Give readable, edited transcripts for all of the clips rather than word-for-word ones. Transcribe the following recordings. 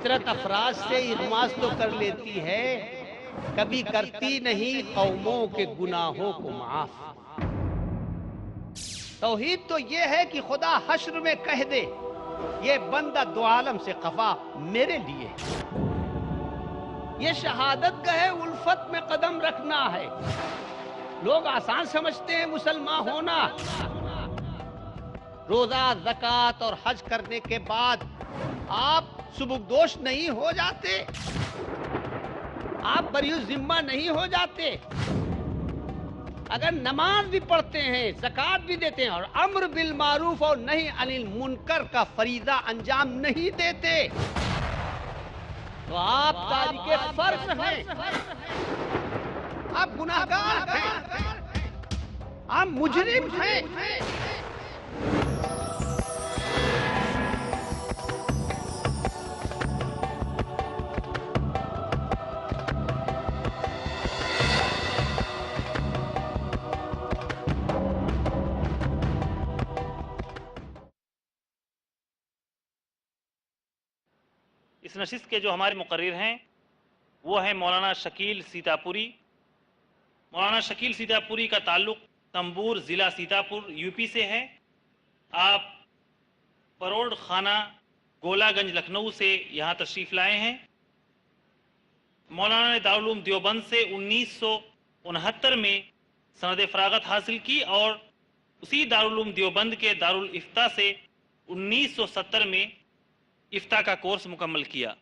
فطرت افراد سے اغماس تو کر لیتی ہے، کبھی کرتی نہیں قوموں کے گناہوں کو معاف۔ توحید تو یہ ہے کہ خدا حشر میں کہہ دے یہ بندہ دو عالم سے خفا میرے لیے۔ یہ شہادت گاہ الفت میں قدم رکھنا ہے۔ لوگ آسان سمجھتے ہیں مسلمان ہونا، روزہ زکوٰۃ اور حج کرنے کے بعد آپ سبکدوش نہیں ہو جاتے، آپ بری الذمہ نہیں ہو جاتے۔ اگر نماز بھی پڑھتے ہیں، زکوٰۃ بھی دیتے ہیں اور امر بالمعروف اور نہی عن المنکر کا فریضہ انجام نہیں دیتے تو آپ تارک فرض ہیں، آپ گناہگار ہیں، آپ مجرم ہیں۔ اس نشست کے جو ہمارے مقرر ہیں وہ ہیں مولانا شکیل سیتاپوری۔ مولانا شکیل سیتاپوری کا تعلق تمبور ضلع سیتاپور یو پی سے ہے۔ آپ پروڑ خانہ گولا گنج لکھنؤ سے یہاں تشریف لائے ہیں۔ مولانا نے دارالعلوم دیوبند سے 1969 میں سند فراغت حاصل کی اور اسی دارالعلوم دیوبند کے دارالافتاء سے 1970 میں افتاء کا کورس مکمل کیا۔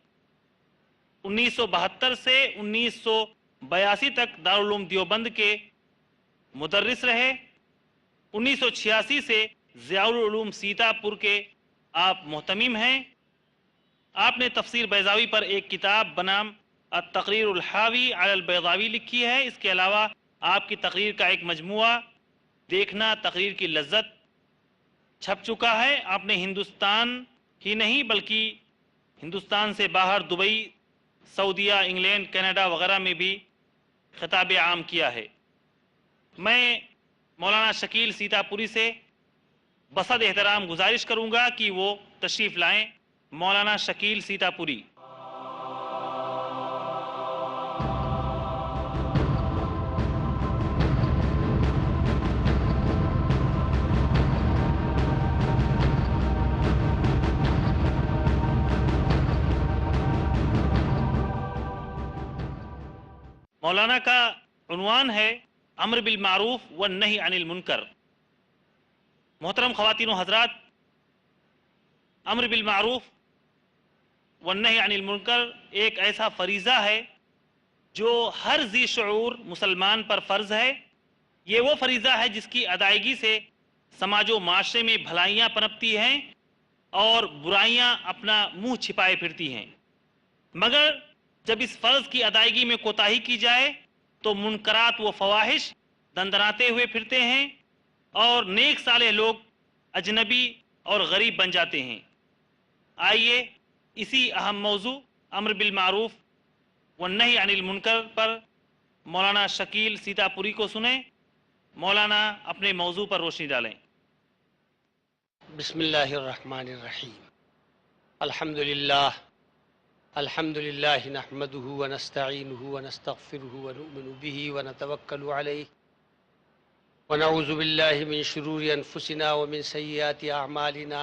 1972 سے 1982 تک دارالعلوم دیوبند کے مدرس رہے۔ 1986 سے ضیاء العلوم سیتاپور کے آپ محتمم ہیں۔ آپ نے تفسیر بیضاوی پر ایک کتاب بنام التقریر الحاوی علی البیضاوی لکھی ہے۔ اس کے علاوہ آپ کی تقریر کا ایک مجموعہ دیکھنا تقریر کی لذت چھپ چکا ہے۔ آپ نے ہندوستان ہی نہیں بلکہ ہندوستان سے باہر دبئی، سعودیہ، انگلینڈ، کینیڈا وغیرہ میں بھی خطاب عام کیا ہے۔ میں مولانا شکیل سیتاپوری سے بصد احترام گزارش کروں گا کہ وہ تشریف لائیں۔ مولانا شکیل سیتاپوری۔ مولانا کا عنوان ہے امر بالمعروف والنہی عن المنکر۔ محترم خواتین و حضرات، امر بالمعروف والنہی عن المنکر ایک ایسا فریضہ ہے جو ہر ذی شعور مسلمان پر فرض ہے۔ یہ وہ فریضہ ہے جس کی ادائیگی سے سماج و معاشرے میں بھلائیاں پنپتی ہیں اور برائیاں اپنا منہ چھپائے پھرتی ہیں، مگر جب اس فرض کی ادائیگی میں کوتاہی کی جائے تو منکرات و فواحش دندناتے ہوئے پھرتے ہیں اور نیک صالح لوگ اجنبی اور غریب بن جاتے ہیں۔ آئیے اسی اہم موضوع امر بالمعروف والنہی عن المنکر پر مولانا شکیل سیتاپوری کو سنیں۔ مولانا اپنے موضوع پر روشنی ڈالیں۔ بسم اللہ الرحمن الرحیم۔ الحمدللہ نحمده ونستعینه ونستغفره ونؤمن به ونتوکل علیہ ونعوذ باللہ من شرور انفسنا ومن سیئات اعمالنا،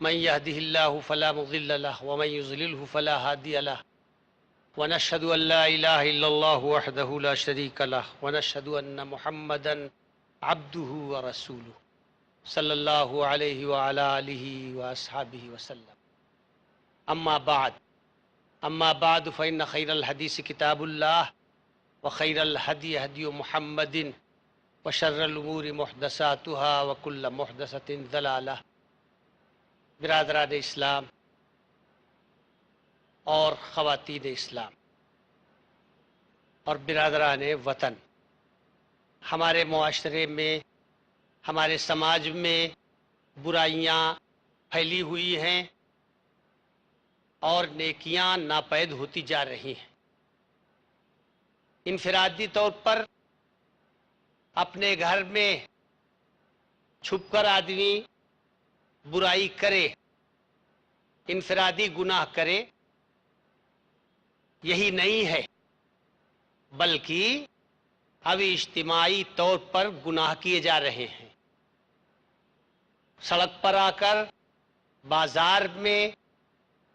من يهده الله فلا مضل له ومن يضلله فلا هادي له، ونشهد ان لا اله الا الله وحده لا شريك له، ونشهد ان محمدا عبده ورسوله صلی اللہ علیہ وعلى آلہ واصحابہ وسلم۔ اما بعد فإن خیر الحدیث کتاب اللہ وخیر الہدی ہدی محمد وشر الامور محدثاتها وکل محدثۃ ضلالہ۔ برادران اسلام اور خواتین اسلام اور برادران وطن، ہمارے معاشرے میں، ہمارے سماج میں برائیاں پھیلی ہوئی ہیں اور نیکیاں ناپید ہوتی جا رہی ہیں۔ انفرادی طور پر اپنے گھر میں چھپ کر آدمی برائی کرے انفرادی گناہ کرے یہی نہیں ہے، بلکہ اب اجتماعی طور پر گناہ کیے جا رہے ہیں۔ سڑک پر آ کر، بازار میں،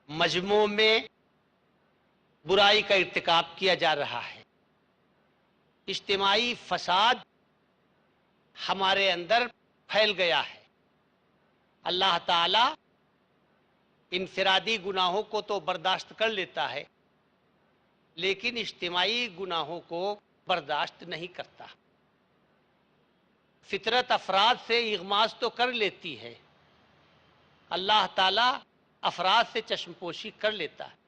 مجموعوں میں برائی کا ارتکاب کیا جا رہا ہے۔ اجتماعی فساد ہمارے اندر پھیل گیا ہے۔ اللہ تعالی انفرادی گناہوں کو تو برداشت کر لیتا ہے، لیکن اجتماعی گناہوں کو برداشت نہیں کرتا۔ فطرت افراد سے اغماس تو کر لیتی ہے، اللہ تعالی افراد سے چشم پوشی کر لیتا ہے۔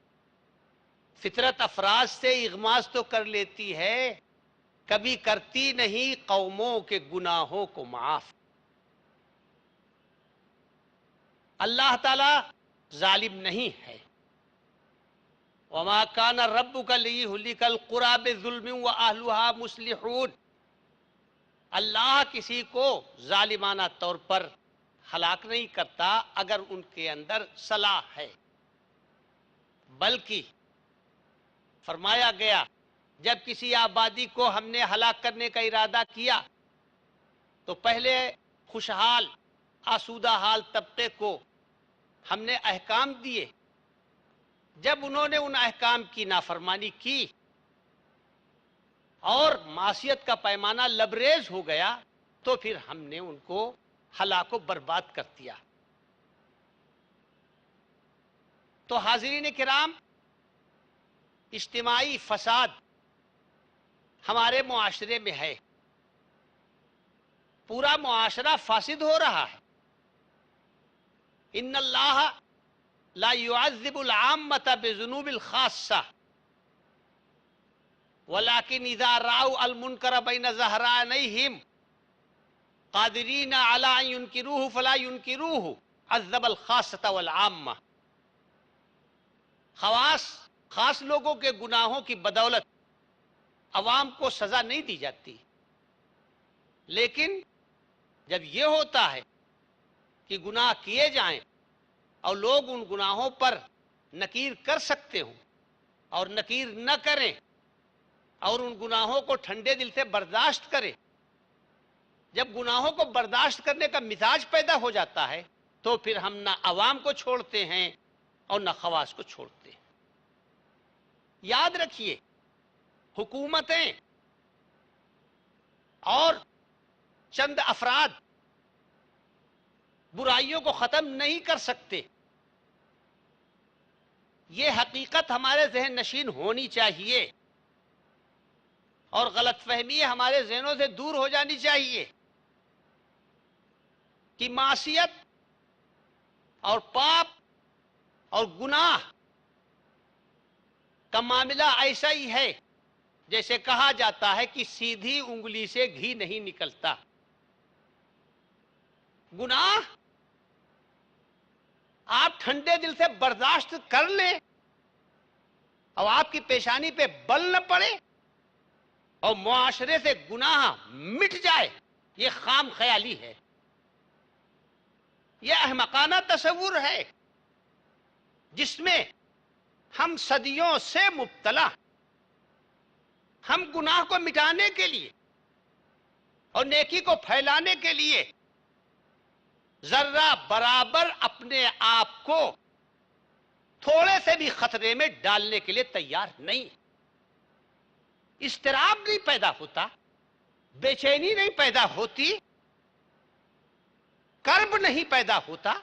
فطرت افراد سے اغماس تو کر لیتی ہے، کبھی کرتی نہیں قوموں کے گناہوں کو معاف۔ اللہ تعالی ظالم نہیں ہے۔ وما كان ربك ليهلك القرى بظلم واهلها مصلحون۔ اللہ کسی کو ظالمانہ طور پر ہلاک نہیں کرتا اگر ان کے اندر صلاح ہے، بلکہ فرمایا گیا جب کسی آبادی کو ہم نے ہلاک کرنے کا ارادہ کیا تو پہلے خوشحال آسودہ حال طبقے کو ہم نے احکام دیے، جب انہوں نے ان احکام کی نافرمانی کی اور معصیت کا پیمانہ لبریز ہو گیا تو پھر ہم نے ان کو ہلاک و برباد کر دیا۔ تو حاضرین کرام، اجتماعی فساد ہمارے معاشرے میں ہے، پورا معاشرہ فاسد ہو رہا ہے۔ ان اللہ لا يعذب العامة بذنوب الخاصة ولكن اذا رأوا المنكر بين ظهرانيهم قادرين على ان ينكروه فلا ينكروه عذب الخاصة والعامة۔ خاص لوگوں کے گناہوں کی بدولت عوام کو سزا نہیں دی جاتی، لیکن جب یہ ہوتا ہے کہ گناہ کیے جائیں اور لوگ ان گناہوں پر نکیر کر سکتے ہوں اور نکیر نہ کریں اور ان گناہوں کو ٹھنڈے دل سے برداشت کریں، جب گناہوں کو برداشت کرنے کا مزاج پیدا ہو جاتا ہے تو پھر ہم نہ عوام کو چھوڑتے ہیں اور نہ خواص کو چھوڑتے ہیں۔ یاد رکھیے، حکومتیں اور چند افراد برائیوں کو ختم نہیں کر سکتے، یہ حقیقت ہمارے ذہن نشین ہونی چاہیے اور غلط فہمی ہمارے ذہنوں سے دور ہو جانی چاہیے کہ معصیت اور پاپ اور گناہ کا معاملہ ایسا ہی ہے جیسے کہا جاتا ہے کہ سیدھی انگلی سے گھی نہیں نکلتا۔ گناہ آپ ٹھنڈے دل سے برداشت کر لیں اور آپ کی پیشانی پہ بل نہ پڑے اور معاشرے سے گناہ مٹ جائے، یہ خام خیالی ہے، یہ احمقانہ تصور ہے جس میں ہم صدیوں سے مبتلا۔ ہم گناہ کو مٹانے کے لیے اور نیکی کو پھیلانے کے لیے ذرہ برابر اپنے آپ کو تھوڑے سے بھی خطرے میں ڈالنے کے لیے تیار نہیں۔ اضطراب نہیں پیدا ہوتا، بے چینی نہیں پیدا ہوتی، کرب نہیں پیدا ہوتا۔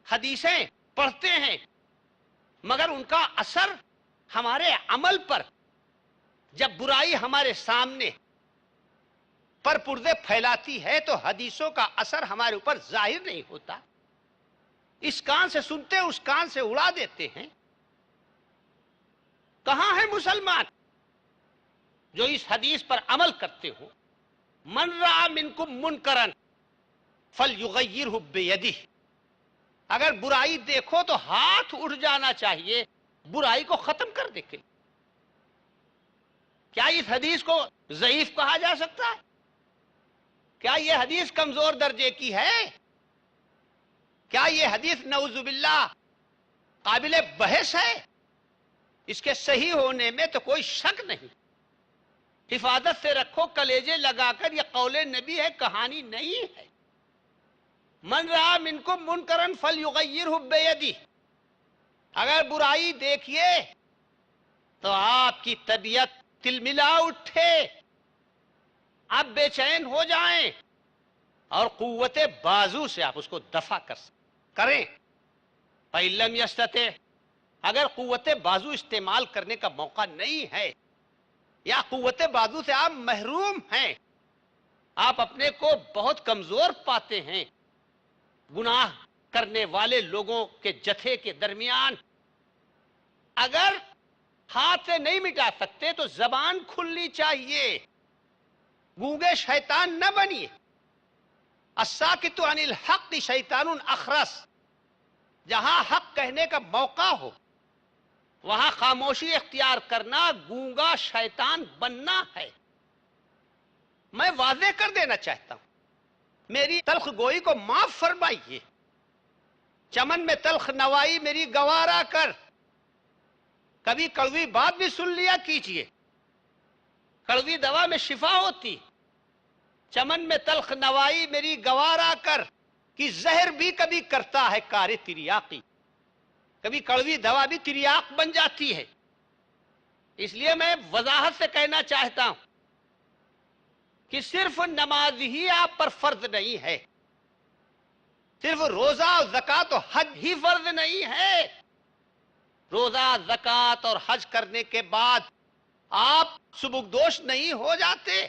حدیثیں پڑھتے ہیں مگر ان کا اثر ہمارے عمل پر، جب برائی ہمارے سامنے پر پردے پھیلاتی ہے تو حدیثوں کا اثر ہمارے اوپر ظاہر نہیں ہوتا۔ اس کان سے سنتے اس کان سے اڑا دیتے ہیں۔ کہاں ہے مسلمان جو اس حدیث پر عمل کرتے ہو؟ من رأى منکم منکرا فلیغیرہ بیدہ۔ اگر برائی دیکھو تو ہاتھ اٹھ جانا چاہیے برائی کو ختم کر دے کے۔ کیا اس حدیث کو ضعیف کہا جا سکتا ہے؟ کیا یہ حدیث کمزور درجے کی ہے؟ کیا یہ حدیث نعوذ باللہ قابل بحث ہے، اس کے صحیح ہونے میں تو کوئی شک نہیں. حفاظت سے رکھو کلیجے لگا کر، یہ قول نبی ہے، کہانی نہیں ہے. من رأى منکم منکرا فلیغیرہ بیدہ، اگر برائی دیکھیے تو آپ کی طبیعت تلملا اٹھے، آپ بے چین ہو جائیں اور قوت بازو سے آپ اس کو دفع کریں. فَإِن لَمْ يَسْتَطِعْ، اگر قوت بازو استعمال کرنے کا موقع نہیں ہے یا قوت بازو سے آپ محروم ہیں، آپ اپنے کو بہت کمزور پاتے ہیں گناہ کرنے والے لوگوں کے جتھے کے درمیان، اگر ہاتھ سے نہیں مٹا سکتے تو زبان کھلنی چاہیے، گونگے شیطان نہ بنیے. الساکت عن الحق شیطان اخرس، جہاں حق کہنے کا موقع ہو وہاں خاموشی اختیار کرنا گونگا شیطان بننا ہے. میں واضح کر دینا چاہتا ہوں، میری تلخ گوئی کو معاف فرمائیے. چمن میں تلخ نوائی میری گوارا کر، کبھی کڑوی بات بھی سن لیا کیجیے، کڑوی دوا میں شفا ہوتی. چمن میں تلخ نوائی میری گوارا کر، کہ زہر بھی کبھی کرتا ہے کار تریاقی، کبھی کڑوی دوا بھی تریاق بن جاتی ہے. اس لیے میں وضاحت سے کہنا چاہتا ہوں کہ صرف نماز ہی آپ پر فرض نہیں ہے، صرف روزہ اور زکوٰۃ و حج ہی فرض نہیں ہے. روزہ، زکوٰۃ اور حج کرنے کے بعد آپ سبکدوش نہیں ہو جاتے،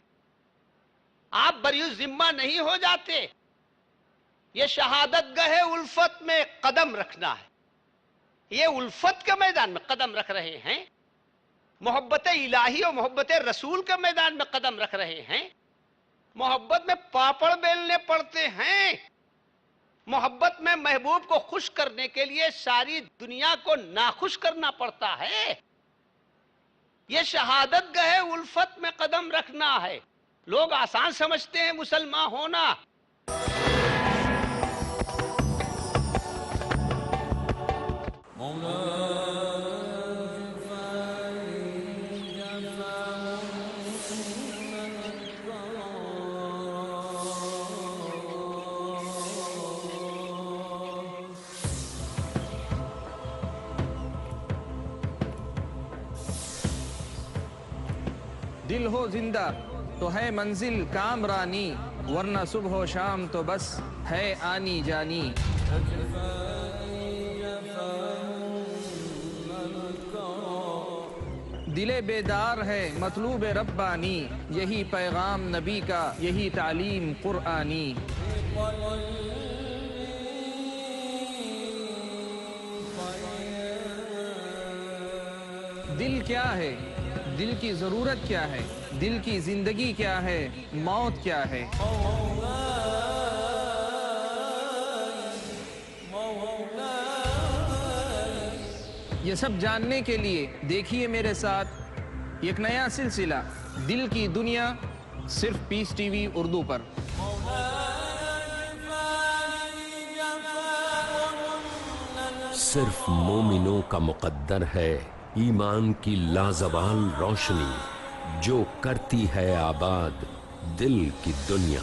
آپ بری الذمہ نہیں ہو جاتے. یہ شہادت گاہ الفت میں قدم رکھنا ہے. یہ الفت کے میدان میں قدم رکھ رہے ہیں، محبت الہی اور محبت رسول کے میدان میں قدم رکھ رہے ہیں. محبت میں پاپڑ بیلنے پڑتے ہیں، محبت میں محبوب کو خوش کرنے کے لیے ساری دنیا کو ناخوش کرنا پڑتا ہے. یہ شہادت گاہ الفت میں قدم رکھنا ہے. لوگ آسان سمجھتے ہیں مسلمان ہونا. دل ہو زندہ تو ہے منزل کامرانی، ورنہ صبح و شام تو بس ہے آنی جانی. دل بیدار ہے مطلوب ربانی، یہی پیغام نبی کا، یہی تعلیم قرآنی. دل کیا ہے، دل کی ضرورت کیا ہے، دل کی زندگی کیا ہے، موت کیا ہے. یہ سب جاننے کے لیے دیکھیے میرے ساتھ ایک نیا سلسلہ، دل کی دنیا، صرف پیس ٹی وی اردو پر. صرف مومنوں کا مقدر ہے ایمان کی لازوال روشنی، جو کرتی ہے آباد دل کی دنیا.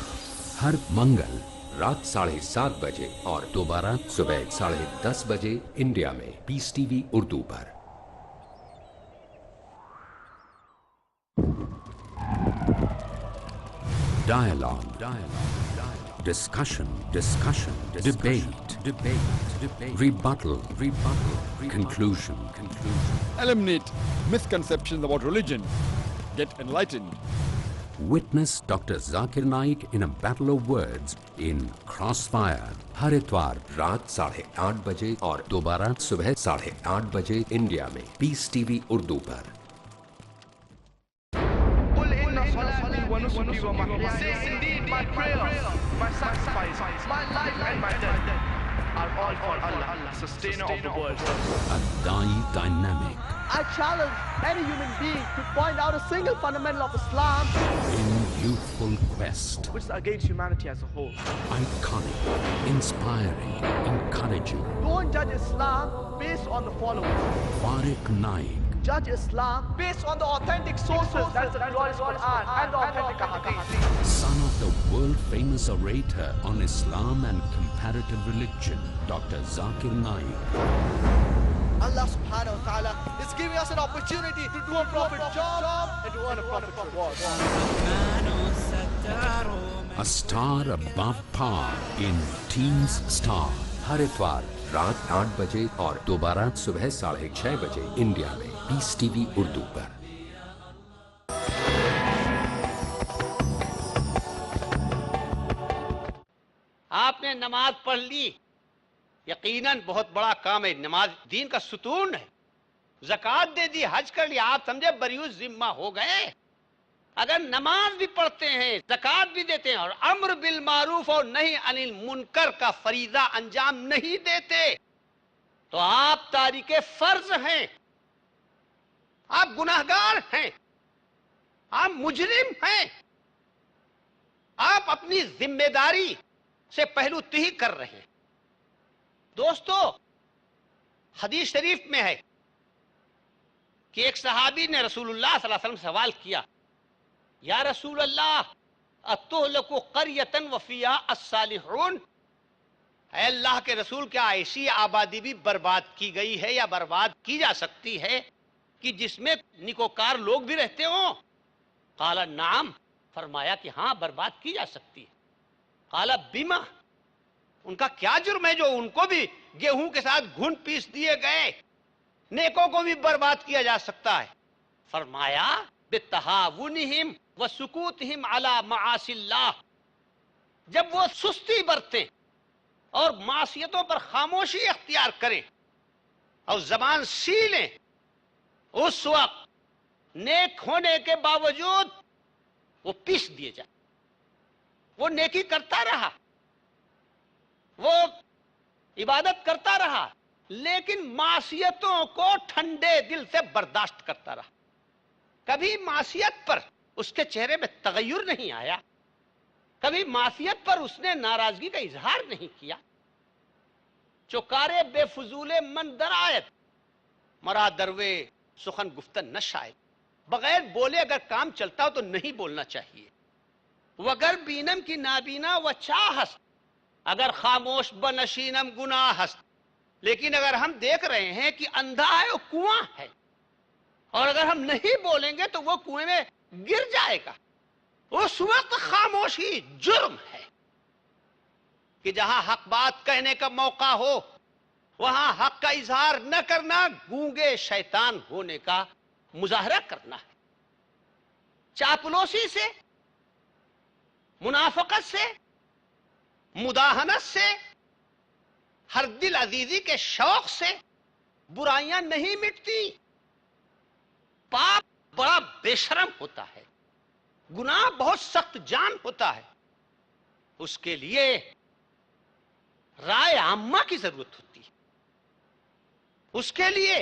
ہر منگل رات 7:30 بجے اور دوبارہ صبح 10:30 بجے انڈیا میں peace T V Urdu per. Dialogue, discussion, debate, rebuttal, conclusion. Eliminate misconceptions about religion. Get enlightened. Witness Dr. Zakir Naik in a battle of words in Crossfire. ہر اتوار رات 8:30 بجے اور دوبارہ صبح 8:30 بجے انڈیا میں پیس ٹی وی اردو پر. Say indeed my prayer, my sacrifice, my life and my death are all for Allah, sustainer of the world. A dynamic. I challenge any human being to point out a single fundamental of Islam In youthful quest. Which is against humanity as a whole. Iconic, inspiring, encouraging. Don't judge Islam based on the following. Farik Naik, Judge Islam based on the authentic sources, that's the glorious Quran and the authentic Hadith. son of the world-famous orator on Islam and comparative religion, Dr. Zakir Naik. Allah subhanahu wa ta'ala is giving us an opportunity to do a prophet job and to earn a prophet reward. A star above par in Teens Star. ہر اتوار رات 8 بجے اور دوبارہ صبح 6:30 بجے India میں peace T V Urdu پر. آپ نے نماز پڑھ لی، یقیناً بہت بڑا کام ہے، نماز دین کا ستون ہے. زکوٰۃ دے دی، حج کر لیا، آپ سمجھے بریء ذمہ ہو گئے. اگر نماز بھی پڑھتے ہیں، زکوٰۃ بھی دیتے ہیں اور امر بالمعروف اور نہی عن المنکر کا فریضہ انجام نہیں دیتے تو آپ تارک فرض ہیں، آپ گناہگار ہیں، آپ مجرم ہیں، آپ اپنی ذمہ داری سے پہلو تہی کر رہے ہیں. دوستو، حدیث شریف میں ہے کہ ایک صحابی نے رسول اللہ صلی اللہ علیہ وسلم سے سوال کیا، یا رسول اللہ اتہلک قریۃ وفیہا الصالحون، اے اللہ کے رسول، کیا ایسی آبادی بھی برباد کی گئی ہے یا برباد کی جا سکتی ہے کہ جس میں نیکوکار لوگ بھی رہتے ہوں؟ قال نعم، فرمایا کہ ہاں برباد کی جا سکتی ہے. قال بما، ان کا کیا جرم ہے جو ان کو بھی گیہوں کے ساتھ گھن پیس دیے گئے، نیکوں کو بھی برباد کیا جا سکتا ہے؟ فرمایا بتہاونہم وسکوتہم علی معاصی اللہ، جب وہ سستی برتیں اور معصیتوں پر خاموشی اختیار کریں اور زبان سیلیں، اس وقت نیک ہونے کے باوجود وہ پیس دیے جائیں. وہ نیکی کرتا رہا، وہ عبادت کرتا رہا، لیکن معصیتوں کو ٹھنڈے دل سے برداشت کرتا رہا. کبھی معصیت پر اس کے چہرے میں تغیر نہیں آیا، کبھی معصیت پر اس نے ناراضگی کا اظہار نہیں کیا. چکارے بے فضول من درآیت، مرا دروے سخن گفتن نہ شاید. بغیر بولے اگر کام چلتا ہو تو نہیں بولنا چاہیے. وگر بینم کی نابینا و چاہست، اگر خاموش بنشینم گناہ ہست. لیکن اگر ہم دیکھ رہے ہیں کہ اندھا ہے وہ کنواں ہے، اور اگر ہم نہیں بولیں گے تو وہ کنویں میں گر جائے گا، اس وقت خاموشی جرم ہے. کہ جہاں حق بات کہنے کا موقع ہو وہاں حق کا اظہار نہ کرنا گونگے شیطان ہونے کا مظاہرہ کرنا ہے. چاپلوسی سے، منافقت سے، مداہنت سے، ہر دل عزیزی کے شوق سے برائیاں نہیں مٹتی. پاپ بڑا بے شرم ہوتا ہے، گناہ بہت سخت جان ہوتا ہے. اس کے لیے رائے عامہ کی ضرورت ہوتی ہے، اس کے لیے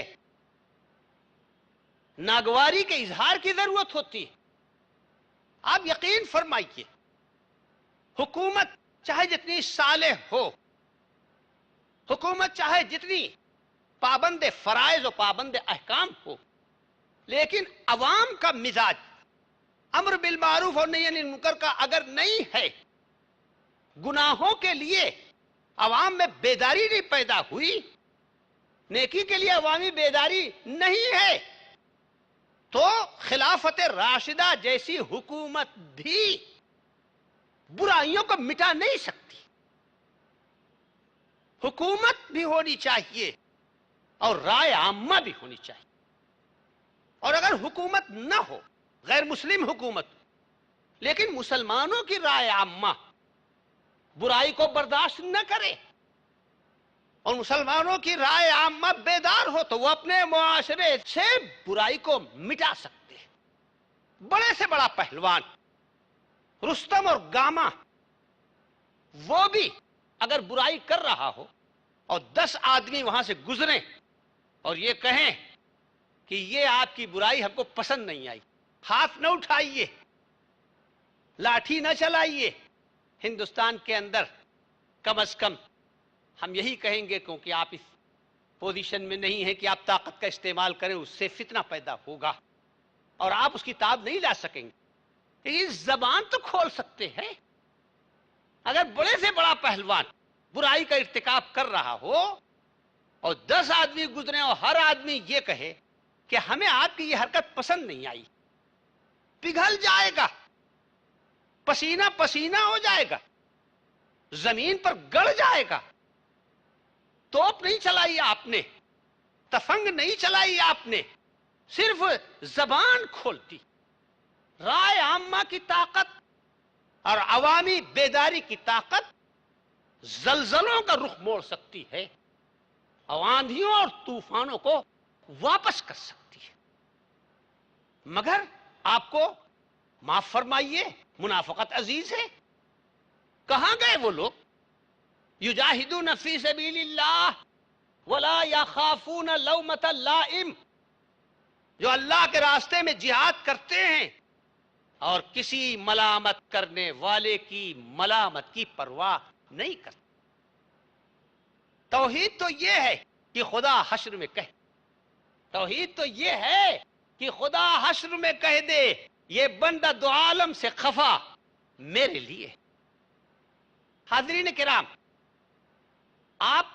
ناگواری کے اظہار کی ضرورت ہوتی ہے. آپ یقین فرمائیے، حکومت چاہے جتنی صالح ہو، حکومت چاہے جتنی پابند فرائض و پابند احکام ہو، لیکن عوام کا مزاج امر بالمعروف اور نہی عن المنکر کا اگر نہیں ہے، گناہوں کے لیے عوام میں بیداری نہیں پیدا ہوئی، نیکی کے لیے عوامی بیداری نہیں ہے، تو خلافت راشدہ جیسی حکومت بھی برائیوں کو مٹا نہیں سکتی. حکومت بھی ہونی چاہیے اور رائے عامہ بھی ہونی چاہیے. اور اگر حکومت نہ ہو، غیر مسلم حکومت، لیکن مسلمانوں کی رائے عامہ برائی کو برداشت نہ کرے اور مسلمانوں کی رائے عامہ بیدار ہو تو وہ اپنے معاشرے سے برائی کو مٹا سکتے ہیں. بڑے سے بڑا پہلوان رستم اور گاما، وہ بھی اگر برائی کر رہا ہو اور 10 آدمی وہاں سے گزریں اور یہ کہیں کہ یہ آپ کی برائی ہم کو پسند نہیں آئی، ہاتھ نہ اٹھائیے، لاٹھی نہ چلائیے. ہندوستان کے اندر کم از کم ہم یہی کہیں گے کیونکہ آپ اس پوزیشن میں نہیں ہے کہ آپ طاقت کا استعمال کریں، اس سے فتنہ پیدا ہوگا اور آپ اس کی تاب نہیں لا سکیں گے. لیکن زبان تو کھول سکتے ہیں. اگر بڑے سے بڑا پہلوان برائی کا ارتکاب کر رہا ہو اور 10 آدمی گزرے اور ہر آدمی یہ کہے کہ ہمیں آپ کی یہ حرکت پسند نہیں آئی، پگھل جائے گا، پسینہ پسینہ ہو جائے گا، زمین پر گڑ جائے گا. توپ نہیں چلائی آپ نے، تفنگ نہیں چلائی آپ نے، صرف زبان کھولتی. رائے عامہ کی طاقت اور عوامی بیداری کی طاقت زلزلوں کا رخ موڑ سکتی ہے، آندھیوں اور طوفانوں کو واپس کر سکتی ہے. مگر آپ کو معاف فرمائیے، منافقت عزیز ہے. کہاں گئے وہ لوگ؟ یجاہدون فی سبیل اللہ ولا یخافون لومۃ لائم، جو اللہ کے راستے میں جہاد کرتے ہیں اور کسی ملامت کرنے والے کی ملامت کی پرواہ نہیں کرتے. توحید تو یہ ہے کہ خدا حشر میں کہے، توحید تو یہ ہے کہ خدا حشر میں کہہ دے یہ بندہ دو عالم سے خفا میرے لیے. حاضرین کرام، آپ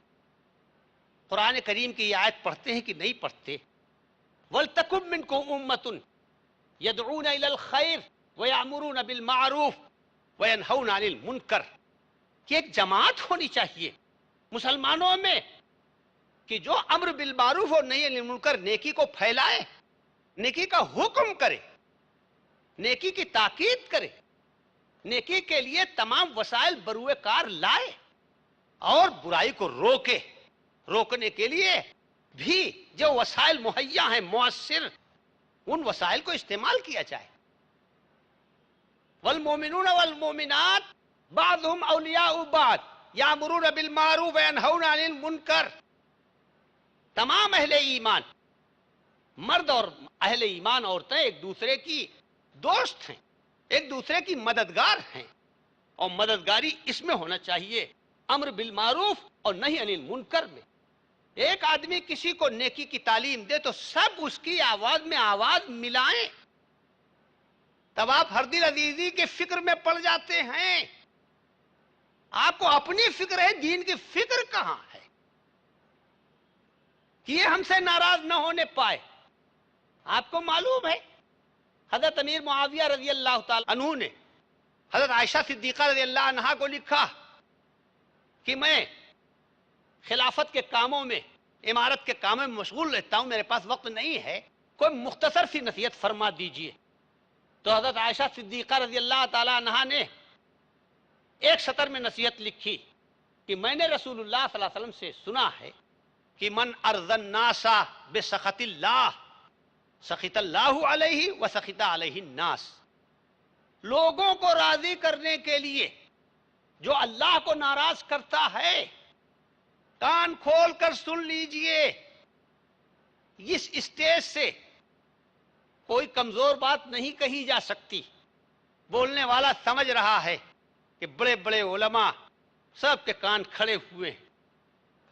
قرآن کریم کی یہ آیت پڑھتے ہیں کہ نہیں پڑھتے؟ وَلْتَكُن مِّنكُمْ أُمَّةٌ يَدْعُونَ إِلَى الْخَيْرِ وَيَأْمُرُونَ بِالْمَعْرُوفِ وَيَنْهَوْنَ عَنِ الْمُنكَرِ، کہ ایک جماعت ہونی چاہیے مسلمانوں میں کہ جو امر بالمعروف اور نہی عن المنکر، نیکی کو پھیلائے، نیکی کا حکم کرے، نیکی کی تاکید کرے، نیکی کے لیے تمام وسائل بروئے کار لائے اور برائی کو روکے. روکنے کے لیے بھی جو وسائل مہیا ہیں مؤثر، ان وسائل کو استعمال کیا جائے. والمؤمنون والمؤمنات بعضهم اولیاء بعض یامرون بالمعروف وینہون عن المنکر. تمام اہل ایمان، مرد اور اہل ایمان عورتیں ایک دوسرے کی دوست ہیں، ایک دوسرے کی مددگار ہیں، اور مددگاری اس میں ہونا چاہیے امر بالمعروف اور نہی عن المنکر میں. ایک آدمی کسی کو نیکی کی تعلیم دے تو سب اس کی آواز میں آواز ملائیں. تب آپ ہر دل عزیزی کے فکر میں پڑ جاتے ہیں. آپ کو اپنی فکر ہے، دین کی فکر کہاں ہے کہ یہ ہم سے ناراض نہ ہونے پائے. آپ کو معلوم ہے حضرت امیر معاویہ رضی اللہ تعالی عنہ نے حضرت عائشہ صدیقہ رضی اللہ عنہا کو لکھا کہ میں خلافت کے کاموں میں، امارت کے کاموں میں مشغول رہتا ہوں، میرے پاس وقت نہیں ہے، کوئی مختصر سی نصیحت فرما دیجئے. تو حضرت عائشہ صدیقہ رضی اللہ تعالی عنہا نے ایک سطر میں نصیحت لکھی کہ میں نے رسول اللہ صلی اللہ علیہ وسلم سے سنا ہے کہ من ارضى الناس بسخط اللہ سخط اللہ علیہ وسخط علیہ الناس. لوگوں کو راضی کرنے کے لیے جو اللہ کو ناراض کرتا ہے، کان کھول کر سن لیجئے، اس اسٹیج سے کوئی کمزور بات نہیں کہی جا سکتی. بولنے والا سمجھ رہا ہے کہ بڑے بڑے علماء سب کے کان کھڑے ہوئے ہیں.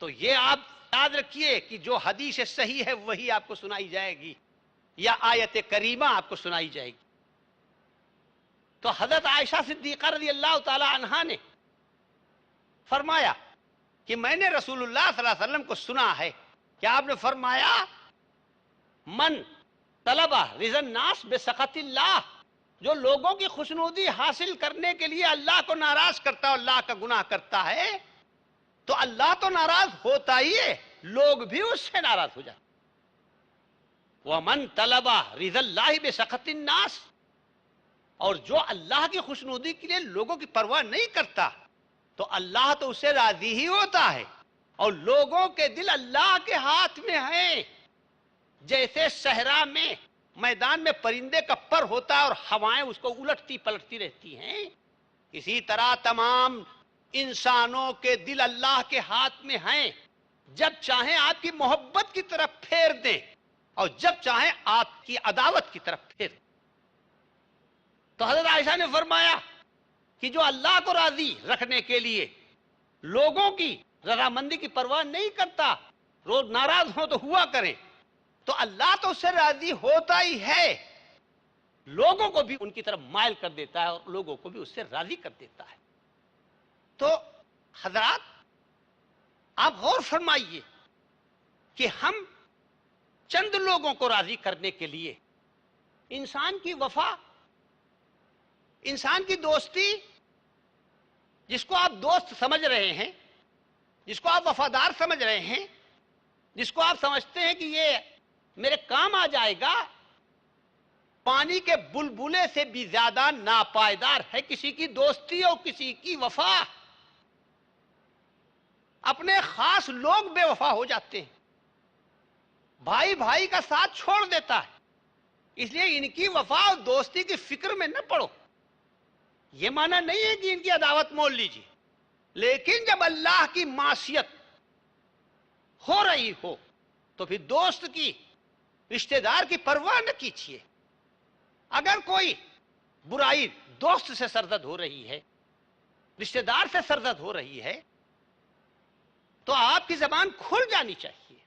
تو یہ آپ یاد رکھیے کہ جو حدیث صحیح ہے وہی آپ کو سنائی جائے گی یا آیت کریمہ آپ کو سنائی جائے گی. تو حضرت عائشہ صدیقہ رضی اللہ تعالی عنہا نے فرمایا کہ میں نے رسول اللہ صلی اللہ علیہ وسلم کو سنا ہے کہ آپ نے فرمایا من طلب رضا الناس بسخط اللہ، جو لوگوں کی خوشنودی حاصل کرنے کے لیے اللہ کو ناراض کرتا ہے، اللہ کا گناہ کرتا ہے، تو اللہ تو ناراض ہوتا ہی ہے، لوگ بھی اس سے ناراض ہو جاتے. وَمَن طَلَبَ رِضَا اللَّهِ بِسَخَطِ النَّاسِ، اور جو اللہ کی خوشنودی کے لیے لوگوں کی پرواہ نہیں کرتا تو اللہ تو اسے راضی ہی ہوتا ہے، اور لوگوں کے دل اللہ کے ہاتھ میں ہیں. جیسے صحرا میں میدان میں پرندے کا پر ہوتا ہے اور ہوائیں اس کو الٹتی پلٹتی رہتی ہیں، اسی طرح تمام انسانوں کے دل اللہ کے ہاتھ میں ہیں. جب چاہیں آپ کی محبت کی طرف پھیر دیں اور جب چاہیں آپ کی عداوت کی طرف پھیر دیں. تو حضرت عائشہ نے فرمایا کہ جو اللہ کو راضی رکھنے کے لیے لوگوں کی رضامندی کی پرواہ نہیں کرتا، روز ناراض ہوں تو ہوا کریں، تو اللہ تو اس سے راضی ہوتا ہی ہے، لوگوں کو بھی ان کی طرف مائل کر دیتا ہے اور لوگوں کو بھی اس سے راضی کر دیتا ہے۔ تو حضرات آپ غور فرمائیے کہ ہم چند لوگوں کو راضی کرنے کے لیے انسان کی وفا، انسان کی دوستی، جس کو آپ دوست سمجھ رہے ہیں، جس کو آپ وفادار سمجھ رہے ہیں، جس کو آپ سمجھتے ہیں کہ یہ میرے کام آ جائے گا، پانی کے بلبلے سے بھی زیادہ ناپائیدار ہے کسی کی دوستی اور کسی کی وفا۔ اپنے خاص لوگ بے وفا ہو جاتے ہیں، بھائی بھائی کا ساتھ چھوڑ دیتا ہے، اس لیے ان کی وفا اور دوستی کی فکر میں نہ پڑو۔ یہ معنی نہیں ہے کہ ان کی عداوت مول لیجیے، لیکن جب اللہ کی معصیت ہو رہی ہو تو پھر دوست کی، رشتہ دار کی پرواہ نہ کیجیے۔ اگر کوئی برائی دوست سے سرزد ہو رہی ہے، رشتہ دار سے سرزد ہو رہی ہے، تو آپ کی زبان کھل جانی چاہیے،